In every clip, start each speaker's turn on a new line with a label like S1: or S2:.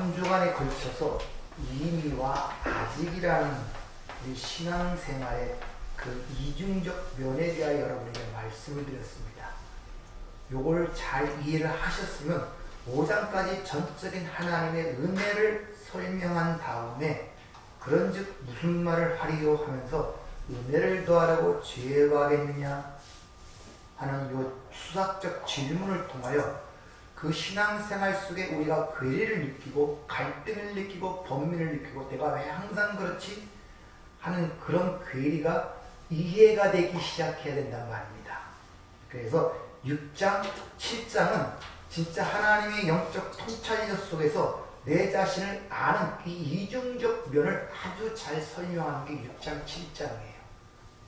S1: 3주간에 걸쳐서 이미와 아직이라는 우리 신앙생활의 그 이중적 면에 대하여 여러분에게 말씀을 드렸습니다. 요걸 잘 이해를 하셨으면 5장까지 전적인 하나님의 은혜를 설명한 다음에 그런즉 무슨 말을 하리요 하면서 은혜를 더하려고 죄에 거하겠느냐 하는 요 수학적 질문을 통하여 그 신앙생활 속에 우리가 괴리를 느끼고 갈등을 느끼고 번민을 느끼고 내가 왜 항상 그렇지 하는 그런 괴리가 이해가 되기 시작해야 된단 말입니다. 그래서 6장, 7장은 진짜 하나님의 영적 통찰력 속에서 내 자신을 아는 이 이중적 면을 아주 잘 설명하는 게 6장, 7장이에요.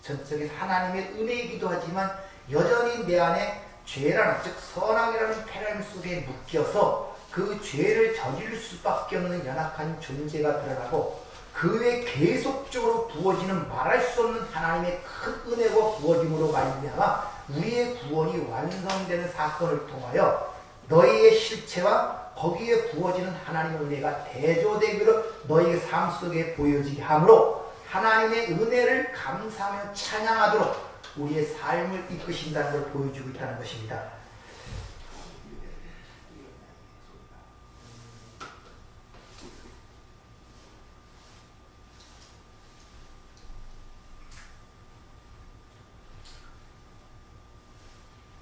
S1: 전적인 하나님의 은혜이기도 하지만 여전히 내 안에 죄라는 즉 선악이라는 패러다임 속에 묶여서 그 죄를 저지를 수밖에 없는 연약한 존재가 드러나고 그 외에 계속적으로 부어지는 말할 수 없는 하나님의 큰 은혜고 부어짐으로 말미암아 우리의 구원이 완성되는 사건을 통하여 너희의 실체와 거기에 부어지는 하나님의 은혜가 대조되기로 너희의 삶 속에 보여지게 하므로 하나님의 은혜를 감사하며 찬양하도록 우리의 삶을 이끄신다는 걸 보여주고 있다는 것입니다.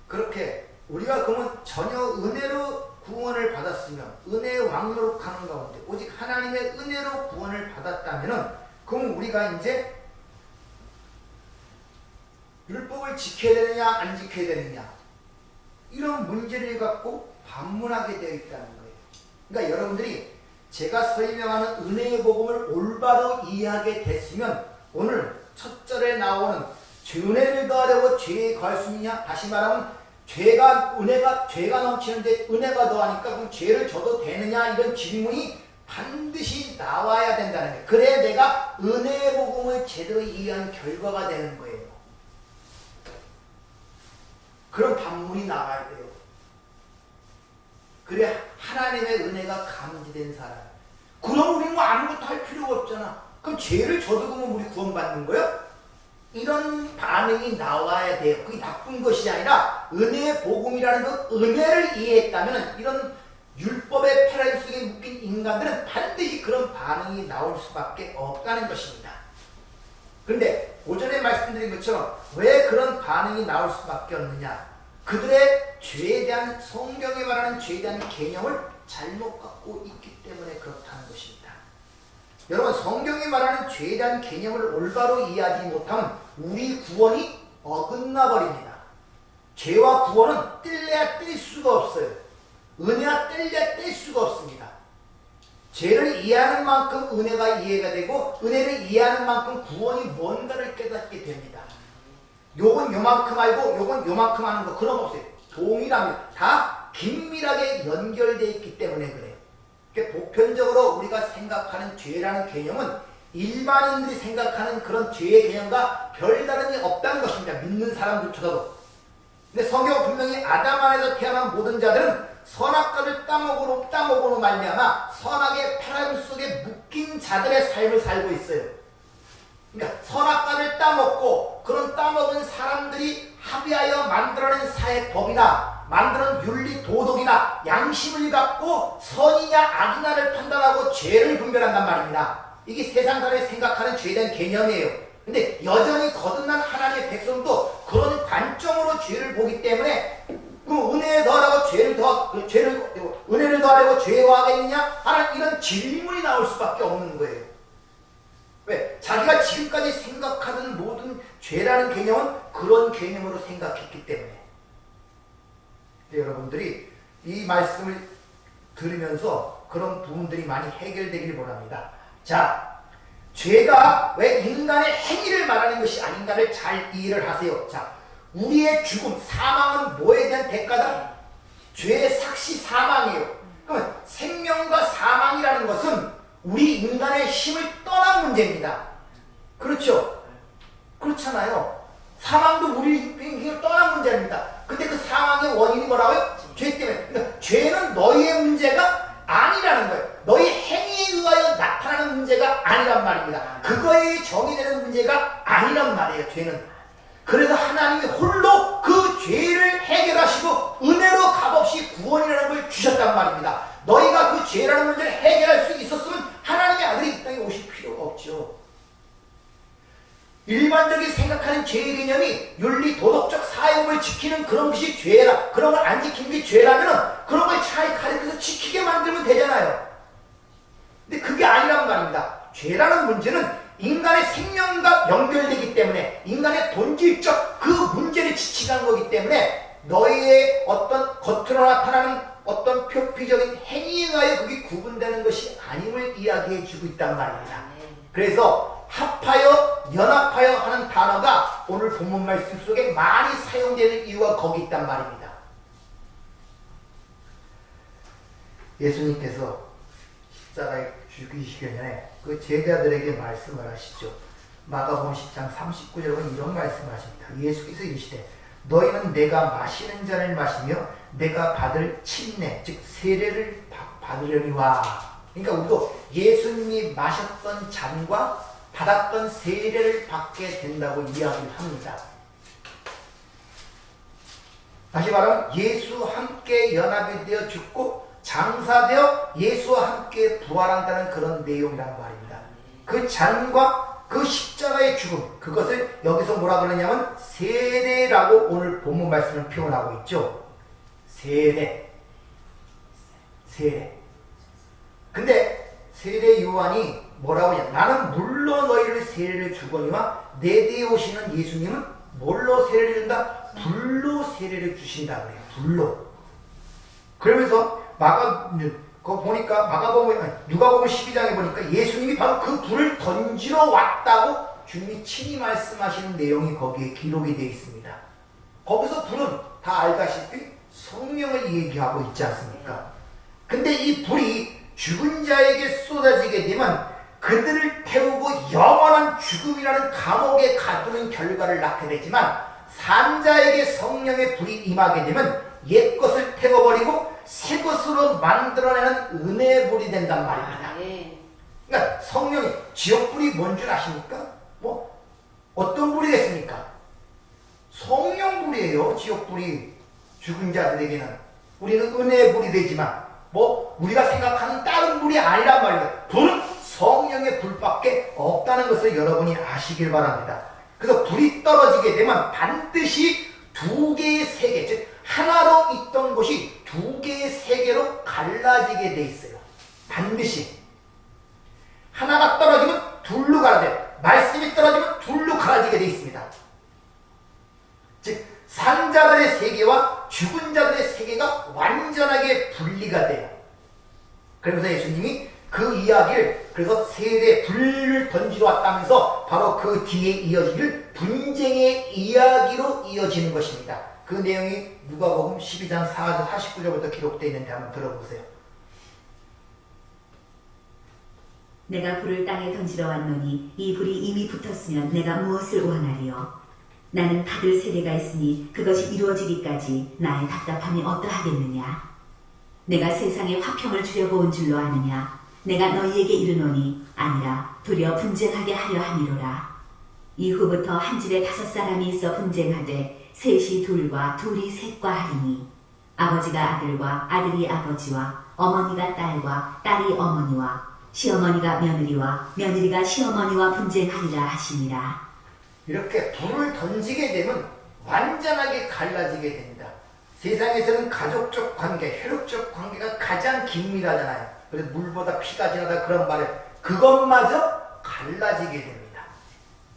S1: 그렇게 우리가 그러면 전혀 은혜로 구원을 받았으면 은혜의 왕노릇 하는 가운데 오직 하나님의 은혜로 구원을 받았다면은 그럼 우리가 이제 율법을 지켜야 되느냐 안 지켜야 되느냐 이런 문제를 갖고 반문하게 되어 있다는 거예요. 그러니까 여러분들이 제가 설명하는 은혜의 복음을 올바로 이해하게 됐으면 오늘 첫 절에 나오는 은혜를 더하려고 죄에 거할 수 있느냐 다시 말하면 죄가 넘치는데 은혜가 더하니까 그럼 죄를 져도 되느냐 이런 질문이 반드시 나와야 된다는 거예요. 그래야 내가 은혜의 복음을 제대로 이해한 결과가 되는 거예요. 그런 반문이 나와야 돼요. 그래 하나님의 은혜가 감지된 사람. 그럼 우리는 뭐 아무것도 할 필요가 없잖아. 그럼 죄를 져도 그러면 우리 구원받는 거예요? 이런 반응이 나와야 돼요. 그게 나쁜 것이 아니라 은혜의 복음이라는 그 은혜를 이해했다면 이런 율법의 패러다임 속에 묶인 인간들은 반드시 그런 반응이 나올 수밖에 없다는 것입니다. 그런데 오전에 말씀드린 것처럼 왜 그런 반응이 나올 수밖에 없느냐? 그들의 죄에 대한 성경에 말하는 죄에 대한 개념을 잘못 갖고 있기 때문에 그렇다는 것입니다. 여러분 성경이 말하는 죄에 대한 개념을 올바로 이해하지 못하면 우리 구원이 어긋나 버립니다. 죄와 구원은 뗄래야 뗄 수가 없어요. 은혜와 뗄래야 뗄 수가 없습니다. 죄를 이해하는 만큼 은혜가 이해가 되고 은혜를 이해하는 만큼 구원이 뭔가를 깨닫게 됩니다. 요건 요만큼 알고 요건 요만큼 하는 거 그런 거 없어요. 동일합니다. 다 긴밀하게 연결되어 있기 때문에 그래요. 그러니까 보편적으로 우리가 생각하는 죄라는 개념은 일반인들이 생각하는 그런 죄의 개념과 별다름이 없다는 것입니다. 믿는 사람들조차도. 근데 성경은 분명히 아담 안에서 태어난 모든 자들은 선악과를 따먹으로 말미암아 선악의 패러다임 속에 묶인 자들의 삶을 살고 있어요. 그러니까 선악과를 따먹고 그런 따먹은 사람들이 합의하여 만들어낸 사회법이나 만드는 윤리 도덕이나 양심을 갖고 선이냐 악이냐를 판단하고 죄를 분별한단 말입니다. 이게 세상 사람이 생각하는 죄에 대한 개념이에요. 근데 여전히 거듭난 하나님의 백성도 그런 관점으로 죄를 보기 때문에 그럼 은혜를 더하라고 은혜를 더하려고 죄에 거하겠느냐 하는 이런 질문이 나올 수밖에 없는 거예요. 왜? 자기가 지금까지 생각하던 모든 죄라는 개념은 그런 개념으로 생각했기 때문에. 여러분들이 이 말씀을 들으면서 그런 부분들이 많이 해결되기를 원합니다. 자, 죄가 왜 인간의 행위를 말하는 것이 아닌가를 잘 이해를 하세요. 자, 우리의 죽음, 사망은 뭐에 대한 대가다? 죄의 삭시 사망이에요. 그러면 생명과 사망이라는 것은 우리 인간의 힘을 떠난 문제입니다. 그렇죠? 그렇잖아요. 사망도 우리 힘을 떠난 문제입니다. 근데 그 사망의 원인이 뭐라고요? 죄 때문에. 그러니까 죄는 너희의 문제가 아니라는 거예요. 너희 해결하시고 은혜로 값없이 구원이라는 걸 주셨단 말입니다. 너희가 그 죄라는 문제를 해결할 수 있었으면 하나님의 아들이 이 땅에 오실 필요가 없죠. 일반적인 생각하는 죄의 개념이 윤리, 도덕적 사회법을 지키는 그런 것이 죄라, 그런 걸 안 지키는 게 죄라면 그런 걸 차라리 가르쳐서 지키게 만들면 되잖아요. 근데 그게 아니란 말입니다. 죄라는 문제는 인간의 생명과 연결되기 때문에 인간의 본질적 그 문제를 지칭한 거기 때문에 너희의 어떤 겉으로 나타나는 어떤 표피적인 행위에 의하여 그게 구분되는 것이 아님을 이야기해 주고 있단 말입니다. 그래서 합하여, 연합하여 하는 단어가 오늘 본문 말씀 속에 많이 사용되는 이유가 거기 있단 말입니다. 예수님께서 십자가에 죽이시기 전에 그 제자들에게 말씀을 하시죠. 마가복음 10장 39절에 보면 이런 말씀을 하십니다. 예수께서 이르시되 너희는 내가 마시는 잔을 마시며 내가 받을 침례, 즉 세례를 받으려니와. 그러니까 우리도 예수님이 마셨던 잔과 받았던 세례를 받게 된다고 이야기를 합니다. 다시 말하면 예수와 함께 연합이 되어 죽고 장사되어 예수와 함께 부활한다는 그런 내용이란 말입니다. 그 잔과 그 십자가의 죽음, 그것을 여기서 뭐라 그러냐면 세례라고 오늘 본문 말씀을 표현하고 있죠. 세례. 근데 세례 요한이 뭐라고 하냐? 나는 물로 너희를 세례를 주거니와 내 뒤에 오시는 예수님은 뭘로 세례를 준다? 불로 세례를 주신다 그래요. 불로. 그러면서 누가복음 12장에 보니까 예수님이 바로 그 불을 던지러 왔다고 주님이 친히 말씀하시는 내용이 거기에 기록이 되어 있습니다. 거기서 불은 다 알다시피 성령을 얘기하고 있지 않습니까? 근데 이 불이 죽은 자에게 쏟아지게 되면 그들을 태우고 영원한 죽음이라는 감옥에 가두는 결과를 낳게 되지만 산 자에게 성령의 불이 임하게 되면 옛 것을 태워버리고 새 것으로 만들어내는 은혜의 불이 된단 말입니다. 그러니까 성령이 지옥불이 뭔 줄 아십니까? 뭐 어떤 불이겠습니까? 성령불이에요. 지옥불이 죽은 자들에게는. 우리는 은혜의 불이 되지만 뭐 우리가 생각하는 다른 불이 아니란 말입니다. 불은 성령의 불밖에 없다는 것을 여러분이 아시길 바랍니다. 그래서 불이 떨어지게 되면 반드시 두 개의 세계, 즉 하나로 있던 것이 두 개의 세계로 갈라지게 돼 있어요. 반드시. 하나가 떨어지면 둘로 갈라져요. 말씀이 떨어지면 둘로 갈라지게 돼 있습니다. 즉 산 자들의 세계와 죽은 자들의 세계가 완전하게 분리가 돼요. 그러면서 예수님이 그 이야기를, 그래서 세례 불을 던지러 왔다면서 바로 그 뒤에 이어지길 분쟁의 이야기로 이어지는 것입니다. 그 내용이 누가복음 12장 49절부터 기록되어 있는데 한번 들어보세요.
S2: 내가 불을 땅에 던지러 왔노니 이 불이 이미 붙었으면 내가 무엇을 원하리요? 나는 받을 세례가 있으니 그것이 이루어지기까지 나의 답답함이 어떠하겠느냐? 내가 세상에 화평을 주려고 온 줄로 아느냐? 내가 너희에게 이르노니 아니라 도리어 분쟁하게 하려 함이로라. 이후부터 한 집에 5사람이 있어 분쟁하되 셋이 둘과 둘이 셋과 하리니 아버지가 아들과 아들이 아버지와 어머니가 딸과 딸이 어머니와 시어머니가 며느리와 며느리가 시어머니와 분쟁하리라 하시니라. 이렇게
S1: 불을 던지게 되면 완전하게 갈라지게 됩니다. 세상에서는 가족적 관계, 혈육적 관계가 가장 긴밀하잖아요. 그래서 물보다 피가 진하다 그런 말을, 그것마저 갈라지게 됩니다.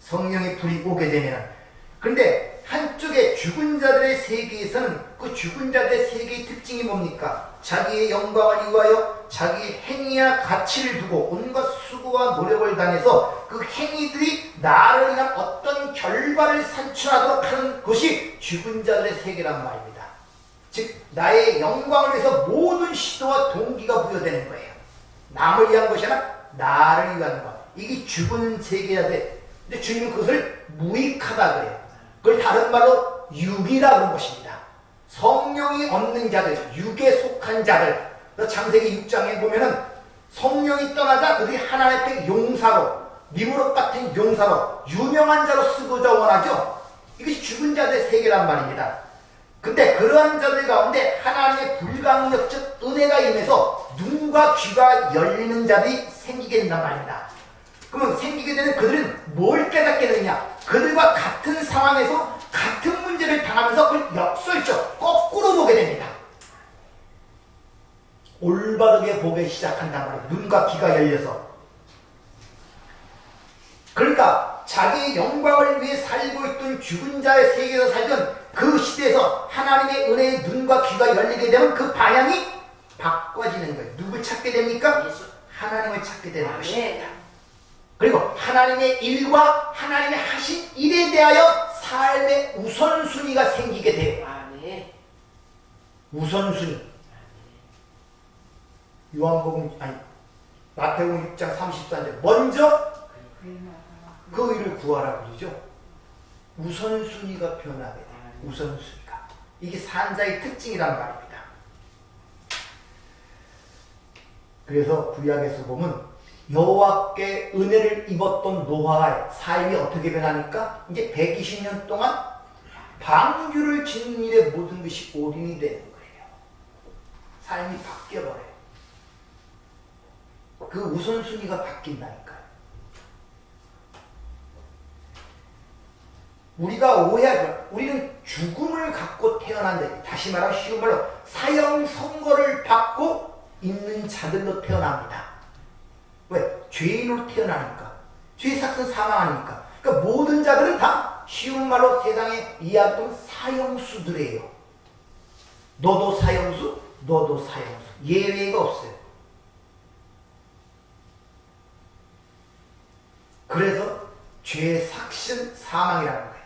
S1: 성령의 불이 오게 되면. 그런데 한쪽에 죽은 자들의 세계에서는 그 죽은 자들의 세계의 특징이 뭡니까? 자기의 영광을 위하여 자기의 행위와 가치를 두고 온갖 수고와 노력을 당해서 그 행위들이 나를 위한 어떤 결과를 산출하도록 하는 것이 죽은 자들의 세계란 말입니다. 즉 나의 영광을 위해서 모든 시도와 동기가 부여되는 거예요. 남을 위한 것이 아니라 나를 위한 것. 이게 죽은 세계자들. 근데 주님은 그것을 무익하다 그래요. 그걸 다른 말로 육이라 그런 것입니다. 성령이 없는 자들, 육에 속한 자들. 창세기 6장에 보면은 성령이 떠나자 그들이 하나님 앞에 용사로, 니무롯 같은 용사로, 유명한 자로 쓰고자 원하죠. 이것이 죽은 자들의 세계란 말입니다. 근데 그러한 자들 가운데 하나님의 불강력적 은혜가 임해서 눈과 귀가 열리는 자들이 생기게 된단 말입니다. 그러면 생기게 되는 그들은 뭘 깨닫게 되느냐? 그들과 같은 상황에서 같은 문제를 당하면서 그걸 역설적 거꾸로 보게 됩니다. 올바르게 보기 시작한단 말이에요. 눈과 귀가 열려서. 그러니까 자기의 영광을 위해 살고 있던 죽은 자의 세계에서 살던 그 시대에서 하나님의 은혜의 눈과 귀가 열리게 되면 그 방향이 바꿔지는 거예요. 누굴 찾게 됩니까? 하나님을 찾게 되는 것입니다. 그리고 하나님의 일과 하나님의 하신 일에 대하여 삶의 우선순위가 생기게 돼요. 우선순위. 요한복음 아니 마태복음 6장 34절 먼저 그 일을 구하라 그러죠. 우선순위가 변하게 돼요. 우선순위가. 이게 산자의 특징이란 말입니다. 그래서 구약에서 보면 여호와께 은혜를 입었던 노아의 삶이 어떻게 변하니까 이제 120년 동안 방주를 짓는 일에 모든 것이 올인이 되는 거예요. 삶이 바뀌어버려요. 그 우선순위가 바뀐다니까요. 우리가 오해하죠. 우리는 죽음을 갖고 태어난다. 다시 말하면 쉬운 말로 사형 선고를 받고 있는 자들로 태어납니다. 왜? 죄인으로 태어나니까. 죄의 삭은 사망 아닙니까? 그러니까 모든 자들은 다 쉬운 말로 세상에 이해하던 사형수들이에요. 너도 사형수, 너도 사형수. 예외가 없어요. 그래서 죄의 삭은 사망이라는 거예요.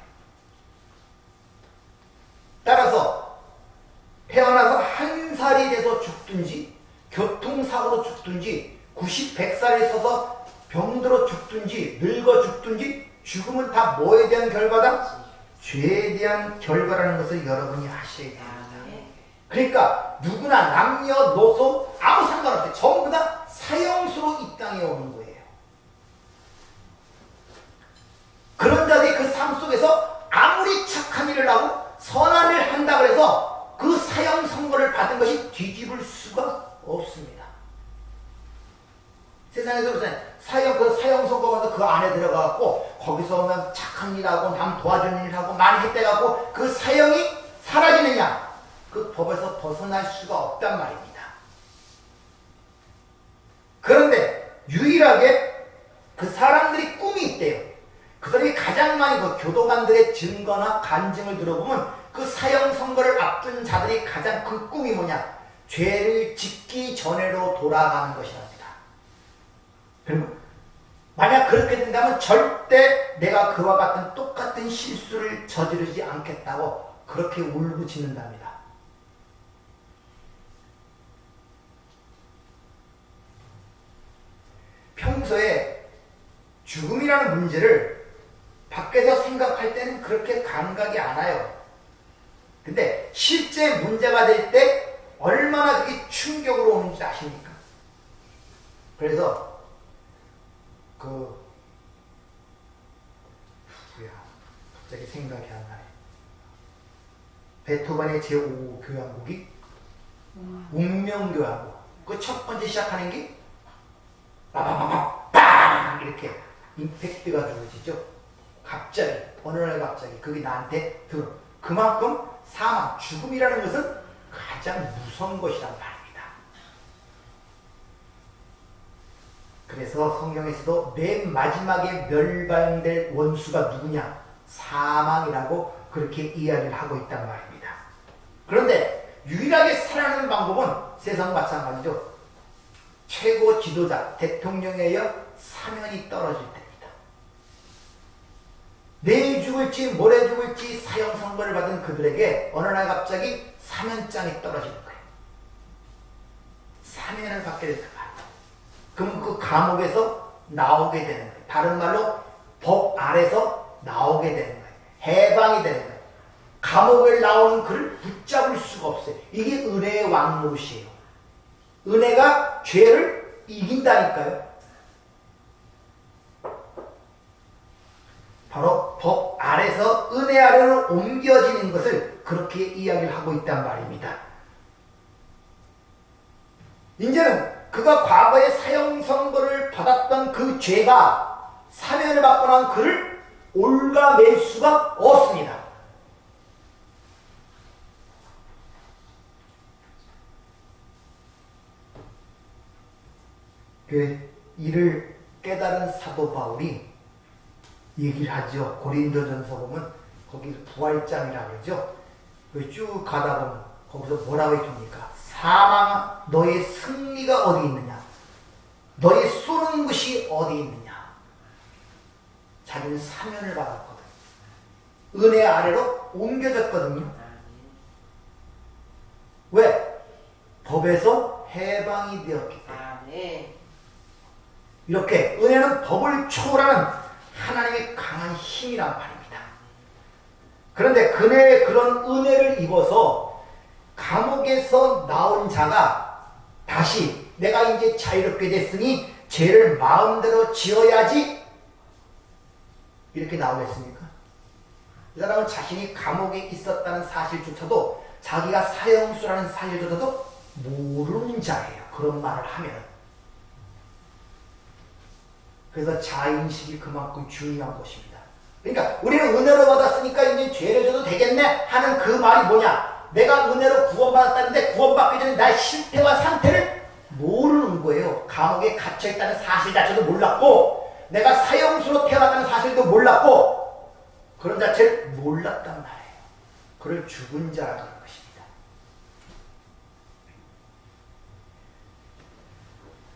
S1: 따라서 태어나서 1살이 돼서 죽든지 교통사고로 죽든지 90, 100살에 서서 병들어 죽든지 늙어 죽든지 죽음은 다 뭐에 대한 결과다? 죄에 대한 결과라는 것을 여러분이 아셔야 됩니다. 그러니까 누구나 남녀노소 아무 상관없어요. 전부 다 사형수로 이 땅에 오는 거예요. 그런 자들이 그 삶 속에서 아무리 착한 일을 하고 선한 일을 한다 그래서 그 사형 선고를 받은 것이 뒤집을 수가 없습니다. 세상에서 무슨 사형 선고 받아서 그 안에 들어가갖고 거기서 오면 착한 일하고 남 도와주는 일하고 많이 했대갖고 그 사형이 사라지느냐? 그 법에서 벗어날 수가 없단 말입니다. 그런데 유일하게 그 사람들이 꿈이 있대요. 그 사람이 가장 많이 그 교도관들의 증거나 간증을 들어보면 그 사형 선고를 앞둔 자들이 가장 그 꿈이 뭐냐? 죄를 짓기 전에로 돌아가는 것이랍니다. 그리고 만약 그렇게 된다면 절대 내가 그와 같은 똑같은 실수를 저지르지 않겠다고 그렇게 울부짖는답니다. 평소에 죽음이라는 문제를 밖에서 생각할 때는 그렇게 감각이 안 와요. 근데 실제 문제가 될 때 얼마나 그게 충격으로 오는지 아십니까? 그래서 갑자기 생각이 안 나네. 베토벤의 제5 교향곡이 운명교향곡. 그 첫 번째 시작하는 게 빠바바바 빵 이렇게 임팩트가 주어지죠. 갑자기 어느 날 갑자기 그게 나한테 들어. 그만큼 사망, 죽음이라는 것은 가장 무서운 것이란 말입니다. 그래서 성경에서도 맨 마지막에 멸망될 원수가 누구냐? 사망이라고 그렇게 이야기를 하고 있단 말입니다. 그런데 유일하게 살아나는 방법은 세상 마찬가지죠. 최고 지도자, 대통령에 의해 사면이 떨어질 때입니다. 내일 죽을지 모레 죽을지 사형 선고를 받은 그들에게 어느 날 갑자기 사면장이 떨어지는 거예요. 사면을 받게 되는 거예요. 그럼 그 감옥에서 나오게 되는 거예요. 다른 말로 법 아래서 나오게 되는 거예요. 해방이 되는 거예요. 감옥을 나오는 그를 붙잡을 수가 없어요. 이게 은혜의 왕노릇이에요. 은혜가 죄를 이긴다니까요. 바로 법 아래서 은혜 아래로 옮겨지는 것을 그렇게 이야기를 하고 있단 말입니다. 이제는 그가 과거에 사형 선고를 받았던 그 죄가 사면을 받고 난 그를 올가맬 수가 없습니다. 그 이를 깨달은 사도 바울이 얘기를 하죠. 고린도전서 보면 거기 부활장이라고 그러죠. 쭉 가다 보면 거기서 뭐라고 해줍니까? 사망아 너의 승리가 어디 있느냐? 너의 쏘는 것이 어디 있느냐? 자기는 사면을 받았거든. 은혜 아래로 옮겨졌거든요. 왜? 법에서 해방이 되었기 때문에. 이렇게 은혜는 법을 초월하는 하나님의 강한 힘이란 말입니다. 그런데 그의 그런 은혜를 입어서 감옥에서 나온 자가 다시 내가 이제 자유롭게 됐으니 죄를 마음대로 지어야지 이렇게 나오겠습니까? 이 사람은 자신이 감옥에 있었다는 사실조차도 자기가 사형수라는 사실조차도 모르는 자예요. 그런 말을 하면. 그래서 자인식이 그만큼 중요한 것입니다. 그러니까 우리는 은혜로 받았으니까 이제 죄를 져도 되겠네 하는 그 말이 뭐냐? 내가 은혜로 구원받았다는데 구원받기 전에 나의 실태와 상태를 모르는 거예요. 감옥에 갇혀있다는 사실 자체도 몰랐고 내가 사형수로 태어났다는 사실도 몰랐고 그런 자체를 몰랐단 말이에요. 그를 죽은 자라고 하는 것입니다.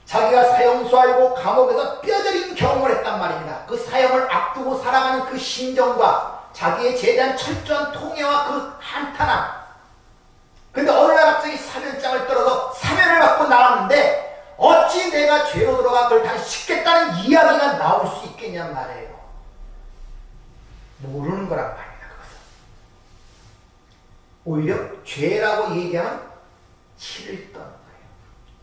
S1: 자기가 사형수 알고 감옥에서 뼈저린 경험을 했단 말입니다. 그 사형을 앞두고 살아가는 그 심정과 자기의 죄에 대한 철저한 통회와 그 한탄함. 근데 어느 날 갑자기 사면장을 떨어서 사면을 받고 나왔는데 어찌 내가 죄로 들어가 그걸 다시 씻겠다는 이야기가 나올 수 있겠냔 말이에요. 모르는 거란 말입니다. 그것은. 오히려 죄라고 얘기하면 치를 떠는 거예요.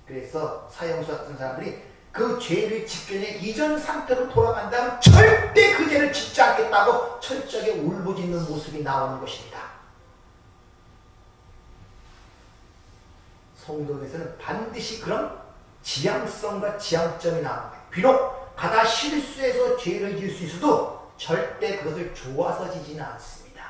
S1: 그래서 사형수 같은 사람들이 그 죄를 짓기 전에 이전 상태로 돌아간다면 절대 그 죄를 짓지 않겠다고 철저하게 울부짖는 모습이 나오는 것입니다. 성경에서는 반드시 그런 지향성과 지향점이 나오는 거예요. 비록 가다 실수해서 죄를 지을 수 있어도 절대 그것을 좋아서 지지는 않습니다.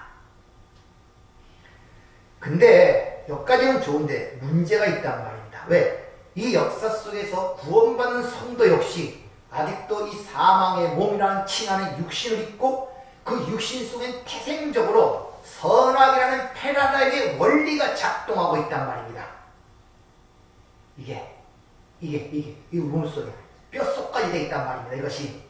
S1: 근데 여기까지는 좋은데 문제가 있단 말입니다. 왜? 이 역사 속에서 구원받은 성도 역시 아직도 이 사망의 몸이라는 칭하는 육신을 입고 그 육신 속엔 태생적으로 선악이라는 패러다임의 원리가 작동하고 있단 말입니다. 이게 몸속에 뼛속까지 되어 있단 말입니다. 이것이.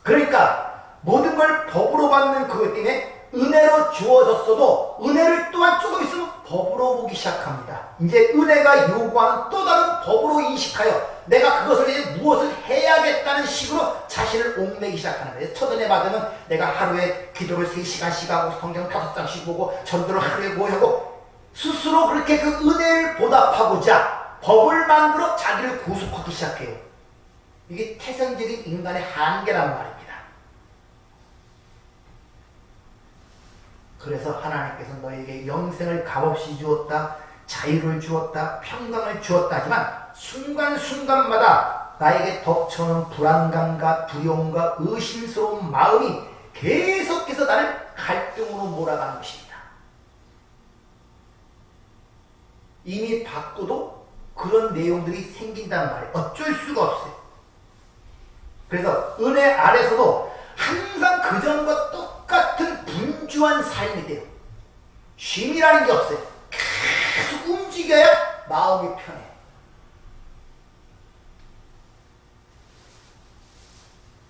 S1: 그러니까 모든 걸 법으로 받는 그것 때문에 은혜로 주어졌어도 은혜를 또한 조금 있으면 법으로 보기 시작합니다. 이제 은혜가 요구하는 또 다른 법으로 인식하여 내가 그것을 이제 무엇을 해야겠다는 식으로 자신을 옥매기 시작하는 거예요. 첫 은혜 받으면 내가 하루에 기도를 3시간씩 하고 성경 5장씩 보고 전도를 하루에 뭐 하고 스스로 그렇게 그 은혜를 보답하고자 법을 만들어 자기를 구속하기 시작해요. 이게 태생적인 인간의 한계란 말입니다. 그래서 하나님께서 너에게 영생을 값없이 주었다, 자유를 주었다, 평강을 주었다 하지만 순간순간마다 나에게 덮쳐오는 불안감과 두려움과 의심스러운 마음이 계속해서 나를 갈등으로 몰아가는 것입니다. 이미 받고도 그런 내용들이 생긴단 말이에요. 어쩔 수가 없어요. 그래서 은혜 아래서도 항상 그전과 똑같은 분주한 삶이 돼요. 쉼이라는 게 없어요. 계속 움직여야 마음이 편해.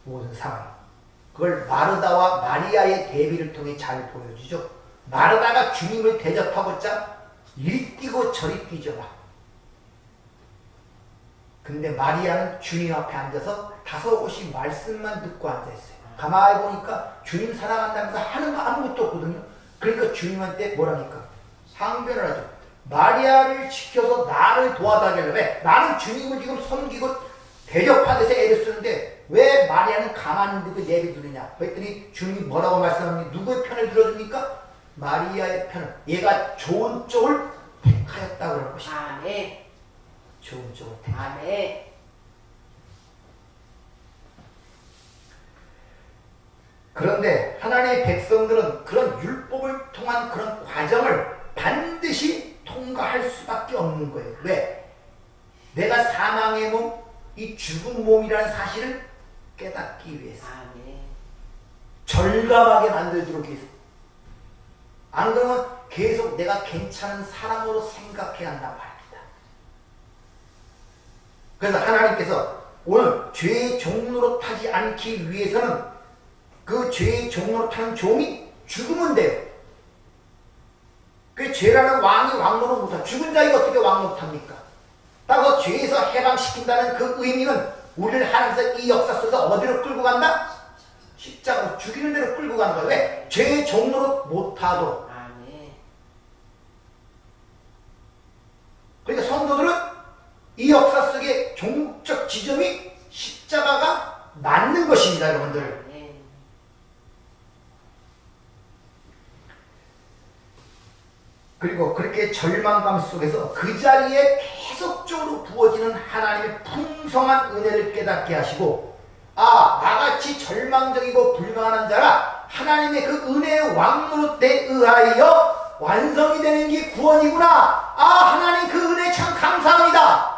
S1: 모든 상황. 그걸 마르다와 마리아의 대비를 통해 잘 보여주죠. 마르다가 주님을 대접하고자 이리 뛰고 저리 뛰죠. 근데 마리아는 주님 앞에 앉아서 5곳이 말씀만 듣고 앉아있어요. 가만히 보니까 주님 사랑한다면서 하는 거 아무것도 없거든요. 그러니까 주님한테 뭐랍니까? 항변을 하죠. 마리아를 지켜서 나를 도와달라고. 왜? 나는 주님을 지금 섬기고 대접하는 데서 애를 쓰는데 왜 마리아는 가만히 두고 내비두느냐? 그랬더니 주님이 뭐라고 말씀하니 누구의 편을 들어줍니까? 마리아의 편을, 얘가 좋은 쪽을 택하였다고 그럴 것이다.
S3: 아멘.
S1: 좋은 쪽을 택.
S3: 아멘.
S1: 그런데 하나님의 백성들은 그런 율법을 통한 그런 과정을 반드시 통과할 수밖에 없는 거예요. 왜? 내가 사망의 몸, 이 죽은 몸이라는 사실을 깨닫기 위해서.
S3: 아멘.
S1: 절감하게 만들도록 위해서. 안 그러면 계속 내가 괜찮은 사람으로 생각해야 한단 말입니다. 그래서 하나님께서 오늘 죄의 종로로 타지 않기 위해서는 그 죄의 종로로 타는 종이 죽으면 돼요. 그 죄라는 왕이 왕노를 못합니다. 죽은 자에게 어떻게 왕노 못합니까? 따라서 죄에서 해방시킨다는 그 의미는 우리를 하나님께서 이 역사 속에서 어디로 끌고 간다? 십자가로 죽이는 데로 끌고 가는 거예요. 왜? 죄의 종로로 못하도록.
S3: 아멘.
S1: 그러니까 성도들은 이 역사 속의 종적 지점이 십자가가 맞는 것입니다, 여러분들.
S3: 아멘.
S1: 그리고 그렇게 절망감 속에서 그 자리에 계속적으로 부어지는 하나님의 풍성한 은혜를 깨닫게 하시고, 아, 나같이 절망적이고 불가능한 자라 하나님의 그 은혜의 왕노릇에 의하여 완성이 되는 게 구원이구나. 아, 하나님 그 은혜 참 감사합니다.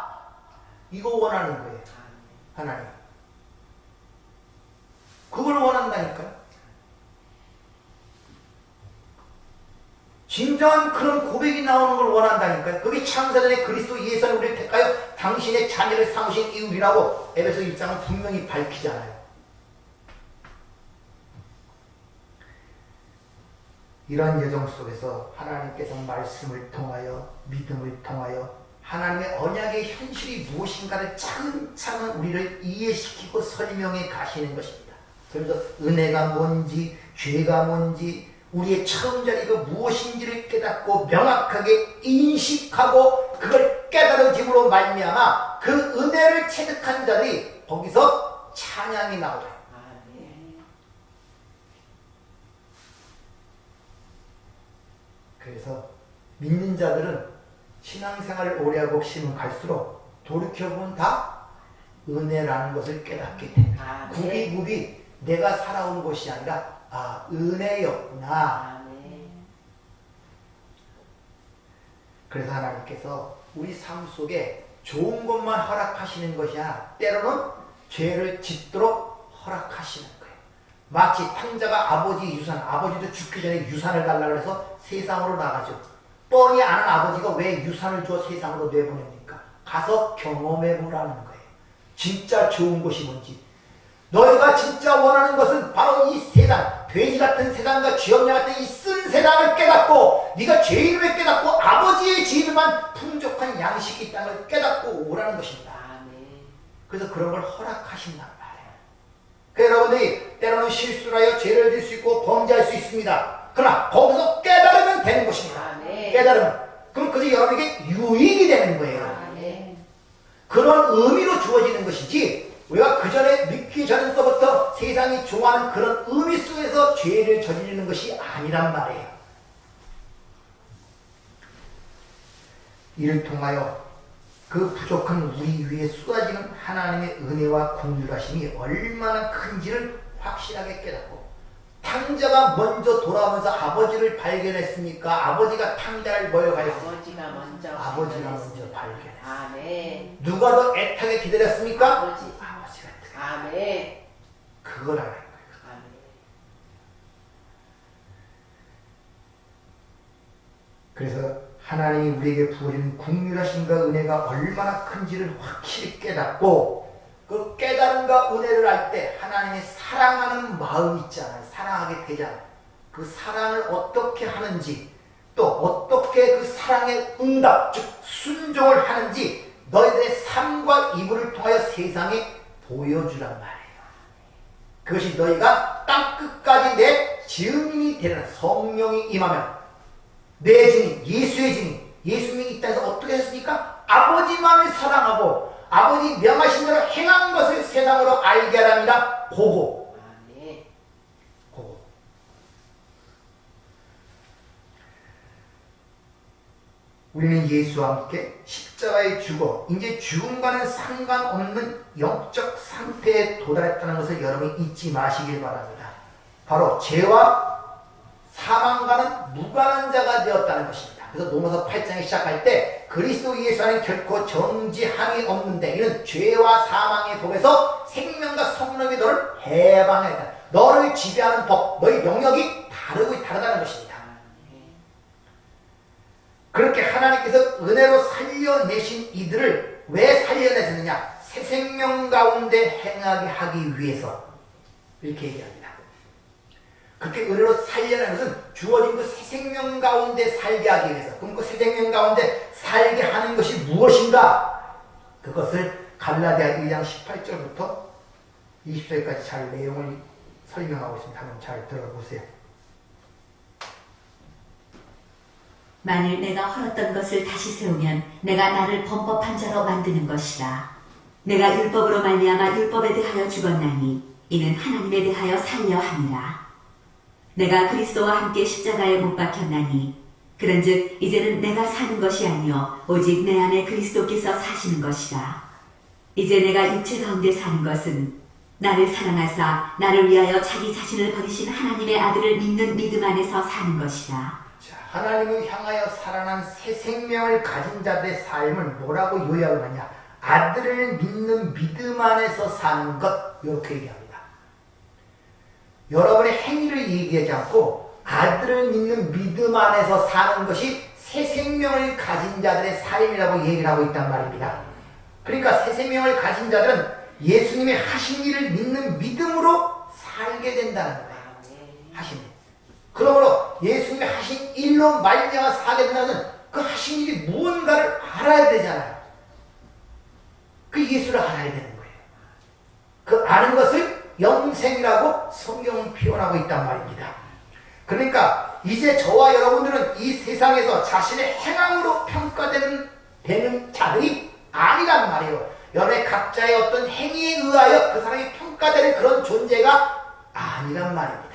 S1: 이거 원하는 거예요. 하나님. 그걸 원한다니까요. 진정한 그런 고백이 나오는 걸 원한다니까요. 그게 창세전에 그리스도 예수는 우리를 택하여 당신의 자녀를 삼으신 이유라고 에베소 1장은 분명히 밝히잖아요. 이런 여정 속에서 하나님께서 말씀을 통하여 믿음을 통하여 하나님의 언약의 현실이 무엇인가를 차근차근 우리를 이해시키고 설명해 가시는 것입니다. 그래서 은혜가 뭔지 죄가 뭔지 우리의 처음 자리가 무엇인지를 깨닫고 명확하게 인식하고 그걸 깨달아짐으로 말미암아 그 은혜를 체득한 자들이 거기서 찬양이 나오죠.
S3: 아멘.
S1: 그래서 믿는 자들은 신앙생활을 오래하고 심은 갈수록 돌이켜보면 다 은혜라는 것을 깨닫게 됩니다.
S3: 아멘.
S1: 굽이굽이 내가 살아온 것이 아니라 아, 은혜였구나.
S3: 아멘.
S1: 그래서 하나님께서 우리 삶 속에 좋은 것만 허락하시는 것이 아니라 때로는 죄를 짓도록 허락하시는 거예요. 마치 탕자가 아버지 유산, 아버지도 죽기 전에 유산을 달라고 해서 세상으로 나가죠. 뻔히 아는 아버지가 왜 유산을 줘 세상으로 내보냅니까? 가서 경험해보라는 거예요. 진짜 좋은 것이 뭔지. 너희가 진짜 원하는 것은 바로 이 세상, 돼지 같은 세상과 쥐엄냐 같은 이 쓴 세상을 깨닫고 네가 죄인을 깨닫고 아버지의 집에만 풍족한 양식이 있다는 걸 깨닫고 오라는 것입니다.
S3: 아멘.
S1: 그래서 그런 걸 허락하신단 말이에요. 그러니까 여러분들이 때로는 실수를 하여 죄를 질 수 있고 범죄할 수 있습니다. 그러나 거기서 깨달으면 되는 것입니다.
S3: 아멘.
S1: 깨달으면. 그럼 그것이 여러분에게 유익이 되는 거예요.
S3: 아멘.
S1: 그런 의미로 주어지는 것이지 우리가 그 전에 믿기 전서부터 세상이 좋아하는 그런 의미 속에서 죄를 저지르는 것이 아니란 말이에요. 이를 통하여 그 부족한 우리 위에 쏟아지는 하나님의 은혜와 긍휼하심이 얼마나 큰지를 확실하게 깨닫고, 탕자가 먼저 돌아오면서 아버지를 발견했으니까 아버지가 탕자를 모여가였습니다.
S3: 아버지가 먼저
S1: 발견했어요.
S3: 아멘.
S1: 누가 더 애타게 기다렸습니까?
S3: 아버지.
S1: 아버지가 애타게.
S3: 아멘.
S1: 그걸 알아요.
S3: 아멘.
S1: 그래서 하나님이 우리에게 부어주는 긍휼하심과 은혜가 얼마나 큰지를 확실히 깨닫고, 그 깨달음과 은혜를 알 때 하나님의 사랑하는 마음 있잖아요. 사랑하게 되잖아요. 그 사랑을 어떻게 하는지, 또 어떻게 그 사랑의 응답, 즉 순종을 하는지 너희들의 삶과 이불을 통하여 세상에 보여주란 말이에요. 그것이 너희가 땅끝까지 내 증인이 되는, 성령이 임하면 내 증인, 예수의 증인, 예수님이 이 땅에서 어떻게 했습니까? 아버지만을 사랑하고 아버지 명하신 대로 행한 것을 세상으로 알게 하랍니다. 고고.
S3: 아멘.
S1: 고고. 우리는 예수와 함께 십자가에 죽어 이제 죽음과는 상관없는 영적 상태에 도달했다는 것을 여러분이 잊지 마시길 바랍니다. 바로 죄와 사망과는 무관한 자가 되었다는 것입니다. 그래서 로마서 8장에 시작할 때 그리스도 예수 안에 결코 정지함이 없는데 이는 죄와 사망의 법에서 생명과 성령이 너를 해방했다. 너를 지배하는 법, 너의 영역이 다르다는 것입니다. 그렇게 하나님께서 은혜로 살려내신 이들을 왜 살려내셨느냐? 새 생명 가운데 행하게 하기 위해서 이렇게 얘기합니다. 그렇게 은혜로 살려내는 것은 주어진 그 새 생명 가운데 살게 하기 위해서. 그럼 그 새 생명 가운데 살게 하는 것이 무엇인가? 그것을 갈라디아 1장 18절부터 20절까지 잘 내용을 설명하고 있습니다. 한번 잘 들어보세요.
S2: 만일 내가 헐었던 것을 다시 세우면 내가 나를 범법한 자로 만드는 것이라. 내가 율법으로 말미암아 율법에 대하여 죽었나니 이는 하나님에 대하여 살려 함이라. 내가 그리스도와 함께 십자가에 못 박혔나니 그런즉 이제는 내가 사는 것이 아니요 오직 내 안에 그리스도께서 사시는 것이라. 이제 내가 육체 가운데 사는 것은 나를 사랑하사 나를 위하여 자기 자신을 버리신 하나님의 아들을 믿는 믿음 안에서 사는 것이라.
S1: 하나님을 향하여 살아난 새 생명을 가진 자들의 삶을 뭐라고 요약을 하냐? 아들을 믿는 믿음 안에서 사는 것, 이렇게 얘기합니다. 여러분의 행위를 얘기하지 않고 아들을 믿는 믿음 안에서 사는 것이 새 생명을 가진 자들의 삶이라고 얘기를 하고 있단 말입니다. 그러니까 새 생명을 가진 자들은 예수님이 하신 일을 믿는 믿음으로 살게 된다는 거예요. 하신 일. 그러므로 예수님이 하신 일로 말미암아 살게 된다는 그 하신 일이 무언가를 알아야 되잖아요. 그 예수를 알아야 되는 거예요. 그 아는 것을 영생이라고 성경은 표현하고 있단 말입니다. 그러니까 이제 저와 여러분들은 이 세상에서 자신의 행함으로 평가되는 자들이 아니란 말이에요. 여러분의 각자의 어떤 행위에 의하여 그 사람이 평가되는 그런 존재가 아니란 말입니다.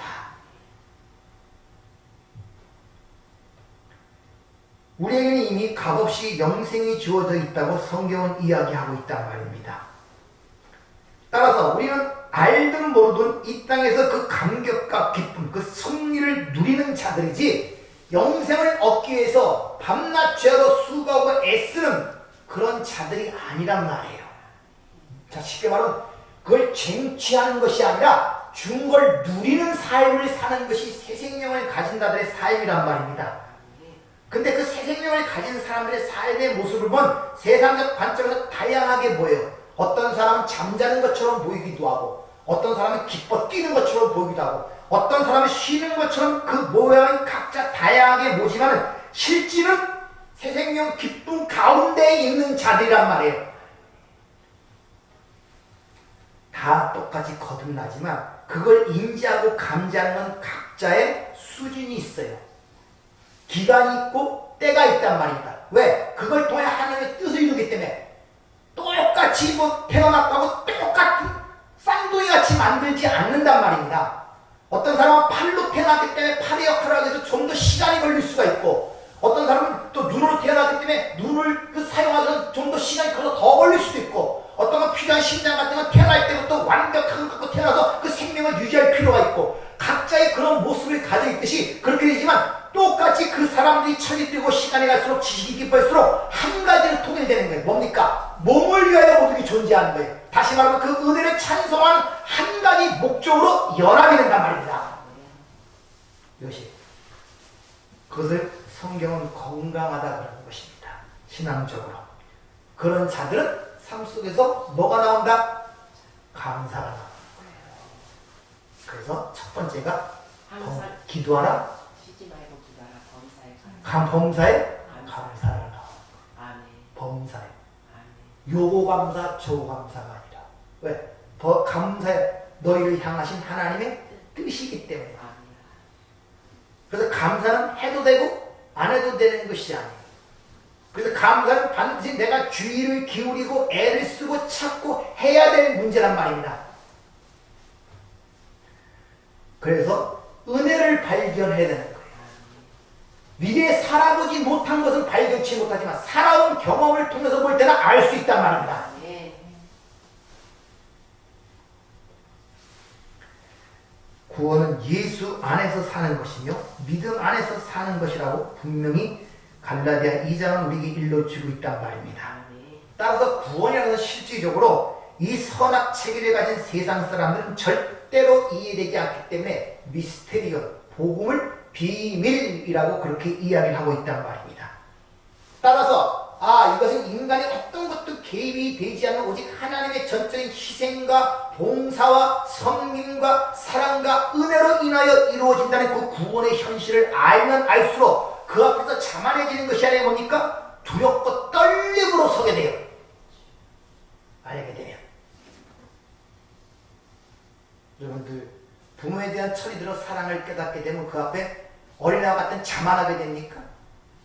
S1: 우리에게는 이미 값없이 영생이 주어져 있다고 성경은 이야기하고 있단 말입니다. 따라서 우리는 알든 모르든 이 땅에서 그 감격과 기쁨, 그 승리를 누리는 자들이지 영생을 얻기 위해서 밤낮 죄로 수고하고 애쓰는 그런 자들이 아니란 말이에요. 자, 쉽게 말하면 그걸 쟁취하는 것이 아니라 준 걸 누리는 삶을 사는 것이 새 생명을 가진 자들의 삶이란 말입니다. 근데 그 새 생명을 가진 사람들의 삶의 모습을 보면 세상적 관점에서 다양하게 보여요. 어떤 사람은 잠자는 것처럼 보이기도 하고, 어떤 사람은 기뻐 뛰는 것처럼 보이기도 하고, 어떤 사람은 쉬는 것처럼 그 모양이 각자 다양하게 보지만 실질은 새 생명 기쁨 가운데에 있는 자들이란 말이에요. 다 똑같이 거듭나지만 그걸 인지하고 감지하는 건 각자의 수준이 있어요. 기간이 있고 때가 있단 말입니다. 왜? 그걸 통해 하나님의 뜻을 이루기 때문에 똑같이 태어났다고 똑같은 쌍둥이같이 만들지 않는단 말입니다. 어떤 사람은 팔로 태어났기 때문에 팔의 역할을 하기 위해서 좀 더 시간이 걸릴 수가 있고, 어떤 사람은 또 눈으로 태어났기 때문에 눈을 사용하면서 좀 더 시간이 더 걸릴 수도 있고, 어떤 건 필요한 심장 같은 건 태어날 때부터 완벽한 것 갖고 태어나서 그 생명을 유지할 필요가 있고, 각자의 그런 모습을 가지고 있듯이 그렇게 되지만 똑같이 그 사람들이 철이 들고 시간이 갈수록 지식이 깊어질수록 한 가지로 통일되는 거예요. 뭡니까? 몸을 위하여 모두가 존재하는 거예요. 다시 말하면 그 은혜를 찬송하는 한 가지 목적으로 연합이 된단 말입니다. 이것이 그것을 성경은 건강하다 그러는 것입니다. 신앙적으로. 그런 자들은 삶 속에서 뭐가 나온다? 감사가 나오는 거예요. 그래서 첫 번째가 기도하라.
S3: 쉬지 말고 기도하라.
S1: 범사에 감사를 나오는 거예요.
S3: 아멘.
S1: 범사에.
S3: 아멘.
S1: 요거 감사, 저거 감사가 아니라. 왜? 감사에 너희를 향하신 하나님의 뜻이기 때문에.
S3: 아멘.
S1: 그래서 감사는 해도 되고 안 해도 되는 것이 아니에요. 그래서 감사는 반드시 내가 주의를 기울이고 애를 쓰고 찾고 해야 되는 문제란 말입니다. 그래서 은혜를 발견해야 되는 거예요. 미래에 살아보지 못한 것은 발견치 못하지만 살아온 경험을 통해서 볼 때는 알 수 있단 말입니다.
S3: 아멘.
S1: 구원은 예수 안에서 사는 것이며 믿음 안에서 사는 것이라고 분명히 갈라디아 2장은 우리에게 일러주고 있단 말입니다.
S3: 아멘.
S1: 따라서 구원이라는 것은 실질적으로 이 선악 체계를 가진 세상 사람들은 절대로 이해되지 않기 때문에 미스테리온, 복음을 비밀이라고 그렇게 이야기를 하고 있단 말입니다. 따라서 이것은 인간의 어떤 것도 개입이 되지 않는 오직 하나님의 전적인 희생과 봉사와 섬김과 사랑과 은혜로 인하여 이루어진다는 그 구원의 현실을 알면 알수록 그 앞에서 자만해지는 것이 아니라 뭡니까? 두렵고 떨림으로 서게 돼요. 알게 되면. 여러분들 부모에 대한 철이들어 사랑을 깨닫게 되면 그 앞에 어린아이와 같은 자만하게 됩니까?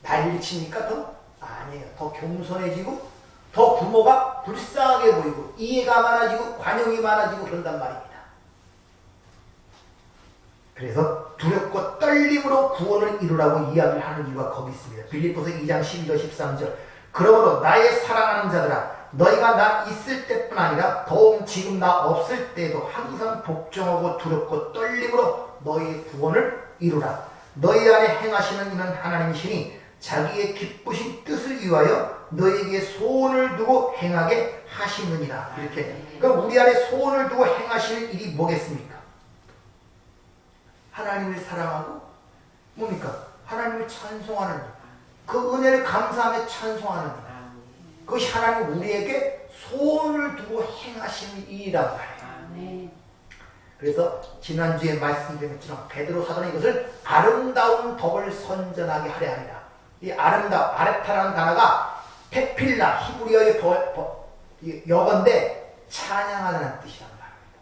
S1: 난리를 칩니까 더? 아니에요. 더 겸손해지고 더 부모가 불쌍하게 보이고 이해가 많아지고 관용이 많아지고 그런단 말입니다. 그래서 두렵고 떨림으로 구원을 이루라고 이야기를 하는 이유가 거기 있습니다. 빌립보서 2장 12절 13절 그러므로 나의 사랑하는 자들아 너희가 나 있을 때뿐 아니라 더욱 지금 나 없을 때에도 항상 복종하고 두렵고 떨림으로 너희의 구원을 이루라. 너희 안에 행하시는 이는 하나님이시니 자기의 기쁘신 뜻을 위하여 너희에게 소원을 두고 행하게 하시느니라. 이렇게. 그럼 우리 안에 소원을 두고 행하시는 일이 뭐겠습니까? 하나님을 사랑하고 뭡니까? 하나님을 찬송하는 일. 그 은혜를 감사하며 찬송하는 일. 그것이 하나님 우리에게 소원을 두고 행하시는 일이란 말이에요.
S3: 아멘.
S1: 그래서 지난주에 말씀드린 것처럼 베드로 사도는 이것을 아름다운 덕을 선전하게 하려 합니다. 이 아레타라는 단어가 테필라 히브리어의 영어인데 찬양하다는 뜻이란 말입니다.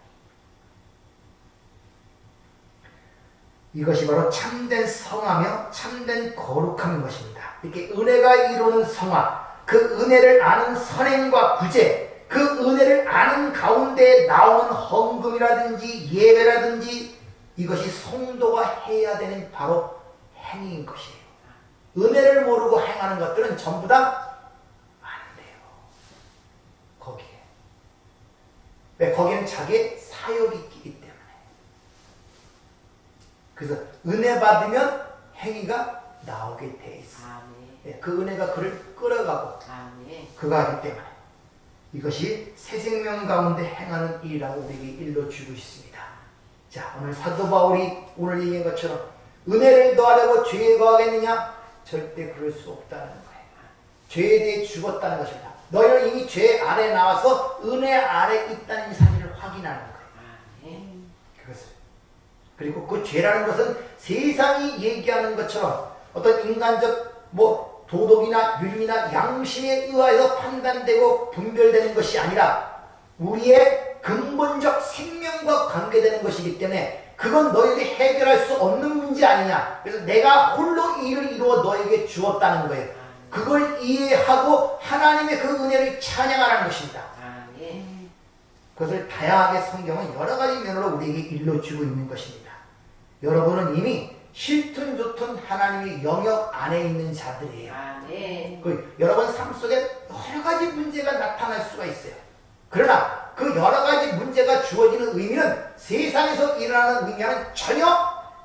S1: 이것이 바로 참된 성화며 참된 거룩함인 것입니다. 이렇게 은혜가 이루는 성화, 그 은혜를 아는 선행과 구제, 그 은혜를 아는 가운데 나오는 헌금이라든지 예배라든지 이것이 성도가 해야 되는 바로 행위인 것이에요. 은혜를 모르고 행하는 것들은 전부 다 안 돼요. 거기에. 왜? 거기는 자기의 사역이 있기 때문에. 그래서 은혜 받으면 행위가 나오게 돼 있어요.
S3: 아멘.
S1: 그 은혜가 그를 끌어가고
S3: 아멘.
S1: 그가 하기 때문에 이것이 새 생명 가운데 행하는 일이라고 우리에게 일러주고 있습니다. 자, 오늘 사도 바울이 오늘 얘기한 것처럼 은혜를 더하려고 죄에 거하겠느냐? 절대 그럴 수 없다는 거예요. 죄에 대해 죽었다는 것입니다. 너희는 이미 죄 아래 나와서 은혜 아래 있다는 사실을 확인하는 거예요.
S3: 아멘.
S1: 그것을. 그리고 그 죄라는 것은 세상이 얘기하는 것처럼 어떤 인간적 도덕이나 윤리나 양심에 의하여서 판단되고 분별되는 것이 아니라 우리의 근본적 생명과 관계되는 것이기 때문에 그건 너희들이 해결할 수 없는 문제 아니냐. 그래서 내가 홀로 일을 이루어 너에게 주었다는 거예요. 그걸 이해하고 하나님의 그 은혜를 찬양하라는 것입니다.
S3: 아멘.
S1: 그것을 다양하게 성경은 여러 가지 면으로 우리에게 일러주고 있는 것입니다. 여러분은 이미 싫든 좋든 하나님의 영역 안에 있는 자들이에요.
S3: 아멘.
S1: 여러분 삶 속에 여러 가지 문제가 나타날 수가 있어요. 그러나 그 여러 가지 문제가 주어지는 의미는 세상에서 일어나는 의미와는 전혀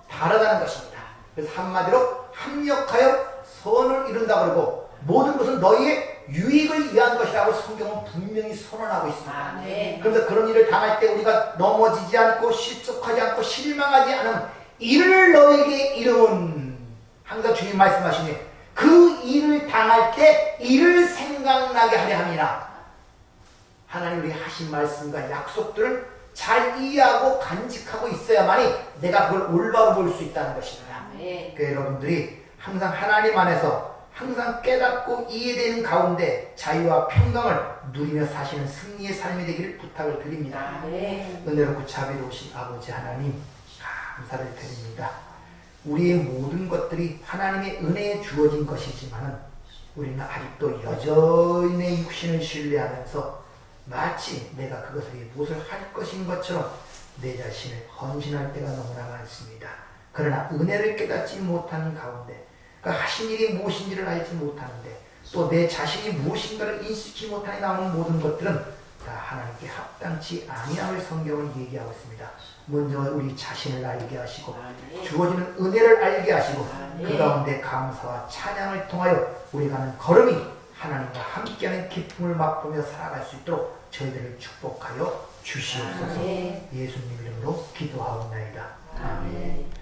S1: 다르다는 것입니다. 그래서 한마디로 합력하여 선을 이룬다 그러고 모든 것은 너희의 유익을 위한 것이라고 성경은 분명히 선언하고 있습니다.
S3: 아멘.
S1: 그래서 그런 일을 당할 때 우리가 넘어지지 않고 실족하지 않고 실망하지 않은 이를 너에게 이름은 항상 주님 말씀하시니 그 일을 당할 때 이를 생각나게 하려 함이라. 하나님 우리 하신 말씀과 약속들을 잘 이해하고 간직하고 있어야만이 내가 그걸 올바로 볼 수 있다는 것입니다.
S3: 아멘.
S1: 그러니까 여러분들이 항상 하나님 안에서 항상 깨닫고 이해되는 가운데 자유와 평강을 누리며 사시는 승리의 삶이 되기를 부탁을 드립니다.
S3: 아멘.
S1: 은혜롭고 자비로우신 아버지 하나님 감사를 드립니다. 우리의 모든 것들이 하나님의 은혜에 주어진 것이지만 우리는 아직도 여전히 내 육신을 신뢰하면서 마치 내가 그것을 위해 무엇을 할 것인 것처럼 내 자신을 헌신할 때가 너무나 많습니다. 그러나 은혜를 깨닫지 못하는 가운데 그러니까 하신 일이 무엇인지를 알지 못하는데 또 내 자신이 무엇인가를 인식치 못하니 나오는 모든 것들은 다 하나님께 합당치 아니함을 성경은 얘기하고 있습니다. 먼저 우리 자신을 알게 하시고 주어지는 은혜를 알게 하시고 그 가운데 감사와 찬양을 통하여 우리가 하는 걸음이 하나님과 함께하는 기쁨을 맛보며 살아갈 수 있도록 저희들을 축복하여 주시옵소서. 예수님 이름으로 기도하옵나이다. 아멘.